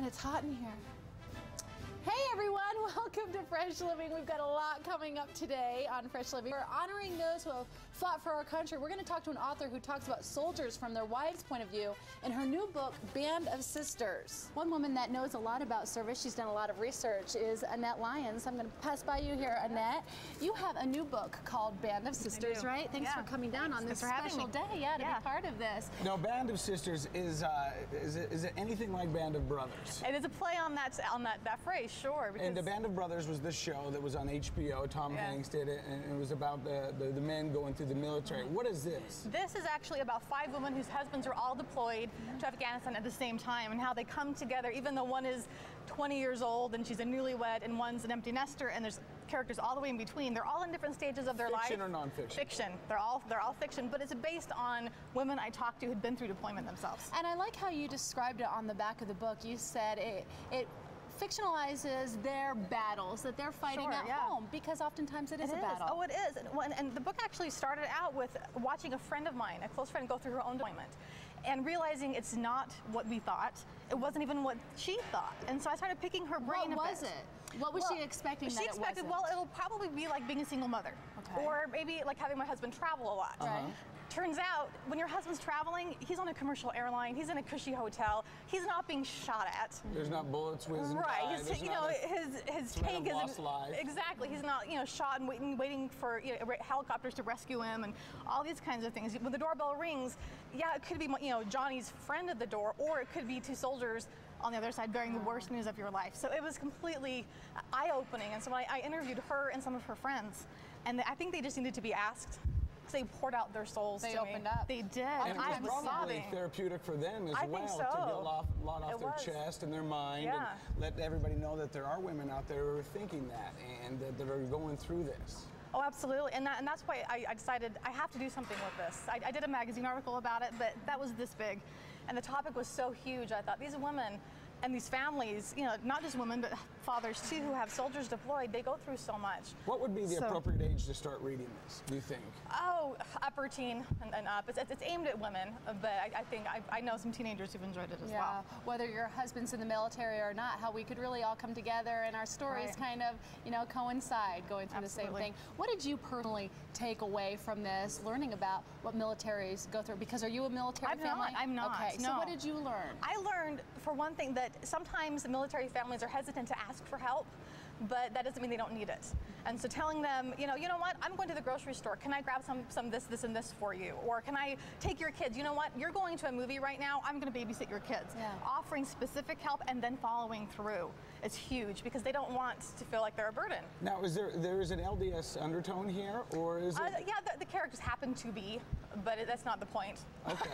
it's hot in here. Hey everyone, welcome to Fresh Living. We've got a lot coming up today on Fresh Living. We're honoring those who have fought for our country. We're going to talk to an author who talks about soldiers from their wives' point of view in her new book, Band of Sisters. One woman that knows a lot about service, she's done a lot of research, is Annette Lyons. I'm going to pass by you here, Annette. You have a new book called Band of Sisters, right? Thanks for coming down on this special day, to be part of this. No, Band of Sisters is it anything like Band of Brothers? It is a play on that phrase, sure. And the Band of Brothers was this show that was on HBO. Tom Hanks did it, and it was about the men going through the military. What is this? This is actually about 5 women whose husbands are all deployed to Afghanistan at the same time, and how they come together, even though one is 20 years old and she's a newlywed and one's an empty nester, and there's characters all the way in between. They're all in different stages of their life. Fiction or nonfiction? Fiction. They're all fiction, but it's based on women I talked to who'd been through deployment themselves. And I like how you described it on the back of the book. You said it fictionalizes their battles that they're fighting at home, because oftentimes it is a battle. Oh, it is. And the book actually started out with watching a friend of mine, a close friend, go through her own deployment, and realizing it's not what we thought. It wasn't even what she thought. And so I started picking her brain. What was it? What was she expecting that it wasn't? She expected, well, it'll probably be like being a single mother. Okay. Or maybe like having my husband travel a lot. Right. Turns out, when your husband's traveling, he's on a commercial airline, he's in a cushy hotel, he's not being shot at. There's not bullets whizzing by. His tank isn't. Exactly, he's not shot and waiting for helicopters to rescue him and all these kinds of things. When the doorbell rings, it could be Johnny's friend at the door, or it could be 2 soldiers on the other side bearing the worst news of your life. So it was completely eye-opening. And so I interviewed her and some of her friends, and I think they just needed to be asked. They poured out their souls to me. They opened up. They did. And I it was was probably sobbing. Therapeutic for them as I well, think so. to get a lot off their chest and their mind, and let everybody know that there are women out there who are thinking that and that are going through this. Oh, absolutely, and that's why I decided I have to do something with this. I did a magazine article about it, but that was this big, and the topic was so huge. I thought, these women and these families, not just women, but fathers too, who have soldiers deployed, they go through so much. What would be the appropriate age to start reading this, do you think? Oh, upper teen and up. It's aimed at women, but I think I know some teenagers who've enjoyed it as well. Whether your husband's in the military or not, how we could really all come together and our stories kind of, coincide going through the same thing. What did you personally take away from this, learning about what militaries go through? Because are you a military family? I'm not. Okay, so what did you learn? I learned, for one thing, that sometimes military families are hesitant to ask for help, but that doesn't mean they don't need it. And so telling them, you know what, I'm going to the grocery store. Can I grab some this, and this for you? Or can I take your kids? You know what, you're going to a movie right now. I'm going to babysit your kids. Offering specific help and then following through is huge, because they don't want to feel like they're a burden. Now, there is an LDS undertone here, or is it? Yeah, the characters happen to be, but that's not the point. Okay.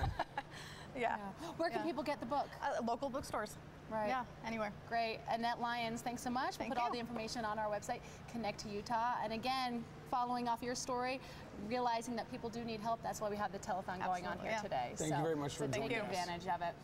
Where can people get the book? Local bookstores. Right. Yeah, anywhere. Great. Annette Lyons, thanks so much. We'll put all the information on our website, Connect to Utah. And again, following off your story, realizing that people do need help, that's why we have the telethon going on here today. Thank you very much for taking advantage of it.